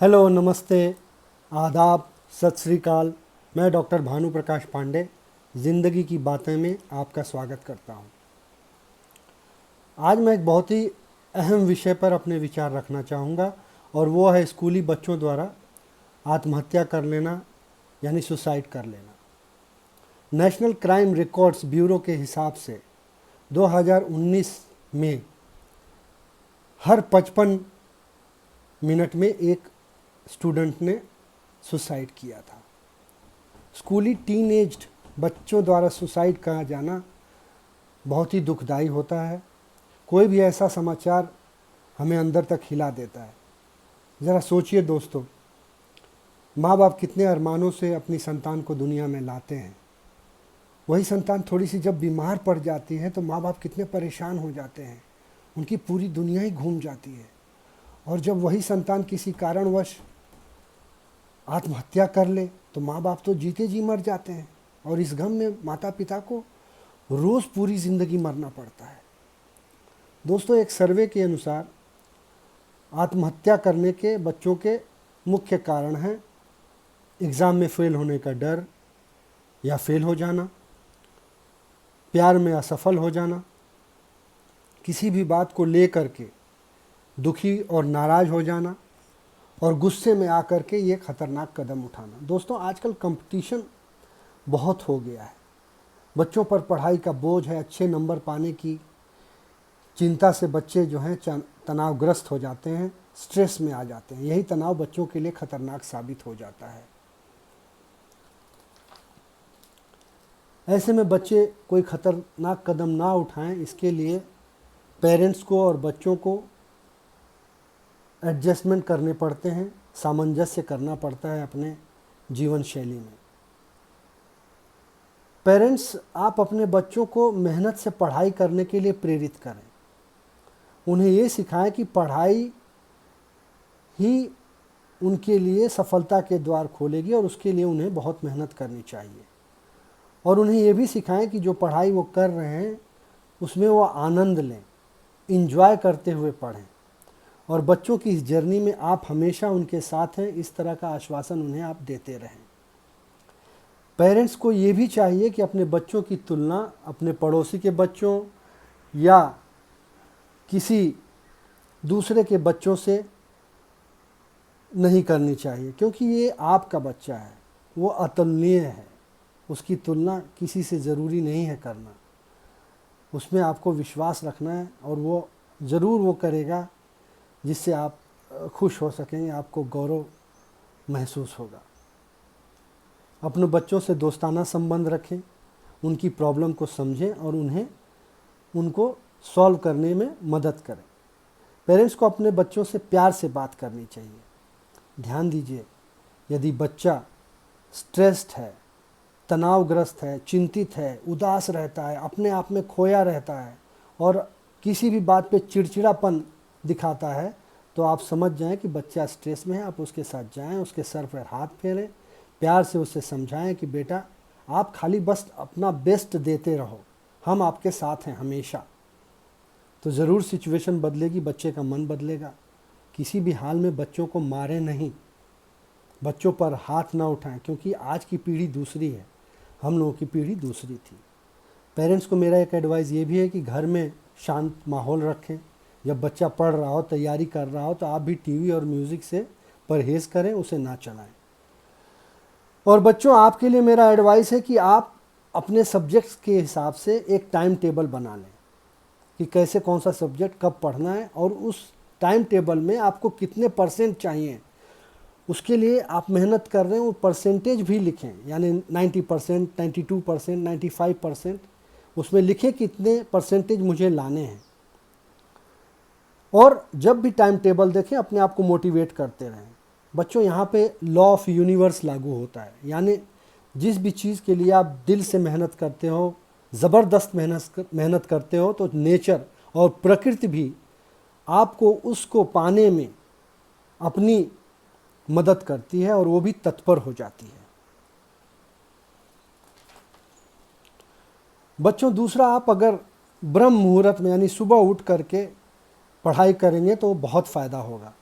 Hello, नमस्ते, आदाब, सत श्री अकाल। मैं डॉक्टर भानु प्रकाश पांडे ज़िंदगी की बातें में आपका स्वागत करता हूं। आज मैं एक बहुत ही अहम विषय पर अपने विचार रखना चाहूँगा और वो है स्कूली बच्चों द्वारा आत्महत्या कर लेना यानी सुसाइड कर लेना। नेशनल क्राइम रिकॉर्ड्स ब्यूरो के हिसाब से 2019 में हर 55 मिनट में एक स्टूडेंट ने सुसाइड किया था। स्कूली टीनेज्ड बच्चों द्वारा सुसाइड कहा जाना बहुत ही दुखदाई होता है। कोई भी ऐसा समाचार हमें अंदर तक हिला देता है। ज़रा सोचिए दोस्तों, माँ बाप कितने अरमानों से अपनी संतान को दुनिया में लाते हैं। वही संतान थोड़ी सी जब बीमार पड़ जाती है तो माँ बाप कितने परेशान हो जाते हैं, उनकी पूरी दुनिया ही घूम जाती है। और जब वही संतान किसी कारणवश आत्महत्या कर ले तो माँ बाप तो जीते जी मर जाते हैं और इस गम में माता पिता को रोज़ पूरी ज़िंदगी मरना पड़ता है। दोस्तों, एक सर्वे के अनुसार आत्महत्या करने के बच्चों के मुख्य कारण हैं एग्ज़ाम में फेल होने का डर या फेल हो जाना, प्यार में असफल हो जाना, किसी भी बात को लेकर के दुखी और नाराज़ हो जाना और गुस्से में आकर के ये ख़तरनाक कदम उठाना। दोस्तों, आजकल कंपटीशन बहुत हो गया है। बच्चों पर पढ़ाई का बोझ है, अच्छे नंबर पाने की चिंता से बच्चे जो हैं तनावग्रस्त हो जाते हैं, स्ट्रेस में आ जाते हैं। यही तनाव बच्चों के लिए ख़तरनाक साबित हो जाता है। ऐसे में बच्चे कोई ख़तरनाक कदम ना उठाएं, इसके लिए पेरेंट्स को और बच्चों को एडजस्टमेंट करने पड़ते हैं, सामंजस्य करना पड़ता है अपने जीवन शैली में। पेरेंट्स, आप अपने बच्चों को मेहनत से पढ़ाई करने के लिए प्रेरित करें। उन्हें ये सिखाएं कि पढ़ाई ही उनके लिए सफलता के द्वार खोलेगी और उसके लिए उन्हें बहुत मेहनत करनी चाहिए। और उन्हें ये भी सिखाएं कि जो पढ़ाई वो कर रहे हैं उसमें वो आनंद लें, इंजॉय करते हुए पढ़ें। और बच्चों की इस जर्नी में आप हमेशा उनके साथ हैं, इस तरह का आश्वासन उन्हें आप देते रहें। पेरेंट्स को ये भी चाहिए कि अपने बच्चों की तुलना अपने पड़ोसी के बच्चों या किसी दूसरे के बच्चों से नहीं करनी चाहिए, क्योंकि ये आपका बच्चा है, वो अतुलनीय है। उसकी तुलना किसी से ज़रूरी नहीं है करना। उसमें आपको विश्वास रखना है और वो ज़रूर वो करेगा जिससे आप खुश हो सकेंगे, आपको गौरव महसूस होगा। अपने बच्चों से दोस्ताना संबंध रखें, उनकी प्रॉब्लम को समझें और उनको सॉल्व करने में मदद करें। पेरेंट्स को अपने बच्चों से प्यार से बात करनी चाहिए। ध्यान दीजिए, यदि बच्चा स्ट्रेस्ड है, तनावग्रस्त है, चिंतित है, उदास रहता है, अपने आप में खोया रहता है और किसी भी बात पे चिड़चिड़ापन दिखाता है, तो आप समझ जाएं कि बच्चा स्ट्रेस में है। आप उसके साथ जाएं, उसके सर पर हाथ फेरें, प्यार से उसे समझाएं कि बेटा, आप खाली बस अपना बेस्ट देते रहो, हम आपके साथ हैं हमेशा। तो ज़रूर सिचुएशन बदलेगी, बच्चे का मन बदलेगा। किसी भी हाल में बच्चों को मारें नहीं, बच्चों पर हाथ ना उठाएं, क्योंकि आज की पीढ़ी दूसरी है, हम लोगों की पीढ़ी दूसरी थी। पेरेंट्स को मेरा एक एडवाइस ये भी है कि घर में शांत माहौल रखें। जब बच्चा पढ़ रहा हो, तैयारी कर रहा हो, तो आप भी टीवी और म्यूज़िक से परहेज़ करें, उसे ना चलाएं। और बच्चों, आपके लिए मेरा एडवाइस है कि आप अपने सब्जेक्ट्स के हिसाब से एक टाइम टेबल बना लें कि कैसे कौन सा सब्जेक्ट कब पढ़ना है और उस टाइम टेबल में आपको कितने परसेंट चाहिए। उसके लिए आप मेहनत कर रहे हैं, वो परसेंटेज भी लिखें, यानी 90%, 92%, 95%, उसमें लिखें कितने परसेंटेज मुझे लाने हैं। और जब भी टाइम टेबल देखें, अपने आप को मोटिवेट करते रहें। बच्चों, यहाँ पे लॉ ऑफ यूनिवर्स लागू होता है, यानी जिस भी चीज़ के लिए आप दिल से मेहनत करते हो, ज़बरदस्त मेहनत करते हो, तो नेचर और प्रकृति भी आपको उसको पाने में अपनी मदद करती है और वो भी तत्पर हो जाती है। बच्चों, दूसरा, आप अगर ब्रह्म मुहूर्त में यानी सुबह उठ करके पढ़ाई करेंगे तो बहुत फ़ायदा होगा।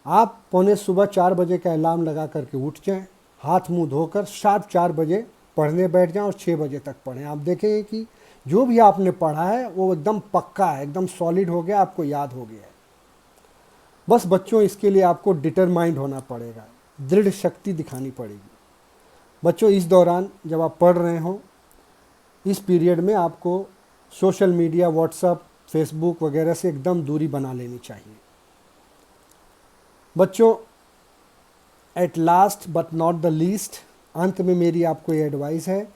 आप पौने सुबह 4 बजे का अलार्म लगा करके उठ जाएं, हाथ मुंह धोकर शार्प 4 बजे पढ़ने बैठ जाएं और 6 बजे तक पढ़ें। आप देखेंगे कि जो भी आपने पढ़ा है वो एकदम पक्का है, एकदम सॉलिड हो गया, आपको याद हो गया है। बस बच्चों, इसके लिए आपको डिटरमाइंड होना पड़ेगा, दृढ़ शक्ति दिखानी पड़ेगी। बच्चों, इस दौरान जब आप पढ़ रहे हों, इस पीरियड में आपको सोशल मीडिया, व्हाट्सएप, फेसबुक वगैरह से एकदम दूरी बना लेनी चाहिए। बच्चों, at last but not the least, अंत में मेरी आपको ये एडवाइस है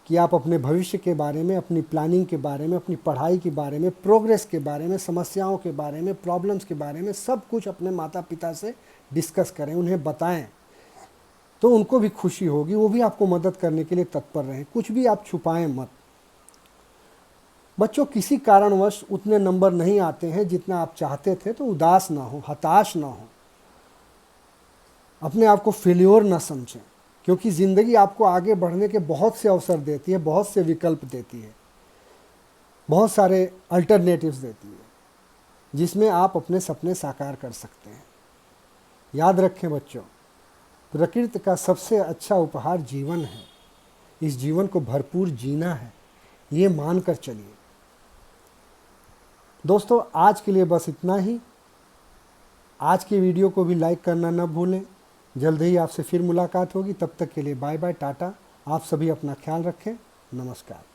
कि आप अपने भविष्य के बारे में, अपनी प्लानिंग के बारे में, अपनी पढ़ाई के बारे में, प्रोग्रेस के बारे में, समस्याओं के बारे में, प्रॉब्लम्स के बारे में सब कुछ अपने माता पिता से डिस्कस करें, उन्हें बताएं, तो उनको भी खुशी होगी, वो भी आपको मदद करने के लिए तत्पर रहें। कुछ भी आप छुपाएं मत। बच्चों, किसी कारणवश उतने नंबर नहीं आते हैं जितना आप चाहते थे तो उदास ना हो, हताश ना हो, अपने आप को फेल्योर ना समझें, क्योंकि ज़िंदगी आपको आगे बढ़ने के बहुत से अवसर देती है, बहुत से विकल्प देती है, बहुत सारे अल्टरनेटिव्स देती है, जिसमें आप अपने सपने साकार कर सकते हैं। याद रखें बच्चों, प्रकृति का सबसे अच्छा उपहार जीवन है। इस जीवन को भरपूर जीना है, ये मानकर चलिए। दोस्तों, आज के लिए बस इतना ही। आज की वीडियो को भी लाइक करना न भूलें। जल्द ही आपसे फिर मुलाकात होगी, तब तक के लिए बाय बाय, टाटा। आप सभी अपना ख्याल रखें। नमस्कार।